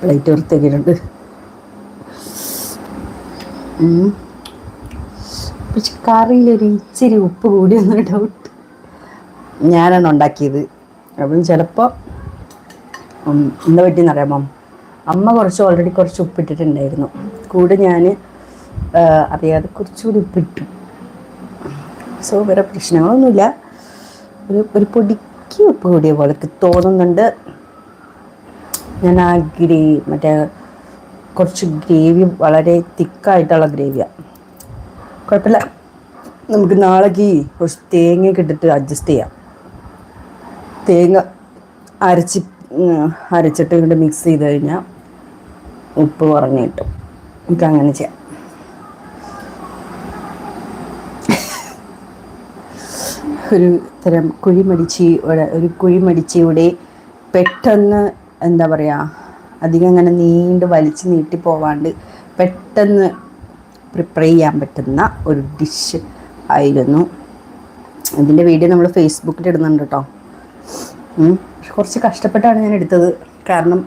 Plate വൃത്തിയാക്കിയിട്ടുണ്ട്. പക്ഷെ കറിയിലൊരു ഇച്ചിരി ഉപ്പ് കൂടിയെന്ന് ഡൗട്ട്. ഞാനാണ് ഉണ്ടാക്കിയത്. അപ്പം ചിലപ്പോൾ എന്താ പറ്റിയെന്നറിയാമോ, അമ്മ ഓൾറെഡി കുറച്ച് ഉപ്പിട്ടിട്ടുണ്ടായിരുന്നു. കൂടെ ഞാൻ അറിയാതെ കുറച്ചുകൂടി ഉപ്പിട്ടു. സോ വേറെ പ്രശ്നങ്ങളൊന്നുമില്ല. ഒരു പൊടിക്ക് ഉപ്പ് കൂടിയ പോലെ തോന്നുന്നുണ്ട്. ഞാൻ ആ മറ്റേ കുറച്ച് ഗ്രേവി വളരെ തിക്കായിട്ടുള്ള ഗ്രേവിയാണ്. കുഴപ്പമില്ല, നമുക്ക് നാളേക്ക് കുറച്ച് തേങ്ങയൊക്കെ ഇട്ടിട്ട് അഡ്ജസ്റ്റ് ചെയ്യാം. തേങ്ങ അരച്ചിട്ട് ഇങ്ങോട്ട് മിക്സ് ചെയ്ത് കഴിഞ്ഞാൽ ഉപ്പ് കുറഞ്ഞ് കിട്ടും. നമുക്ക് അങ്ങനെ ചെയ്യാം. ഒരു തരം കുഴിമടിച്ചിയുടെ പെട്ടെന്ന് എന്താ പറയുക, അധികം അങ്ങനെ വലിച്ച് നീട്ടി പോവാണ്ട് പെട്ടെന്ന് പ്രിപ്പയർ ചെയ്യാൻ പറ്റുന്ന ഒരു ഡിഷ് ആയിരുന്നു. ഇതിൻ്റെ വീഡിയോ നമ്മൾ ഫേസ്ബുക്കിൽ ഇടുന്നുണ്ട് കേട്ടോ. കുറച്ച് കഷ്ടപ്പെട്ടാണ് ഞാൻ എടുത്തത്. കാരണം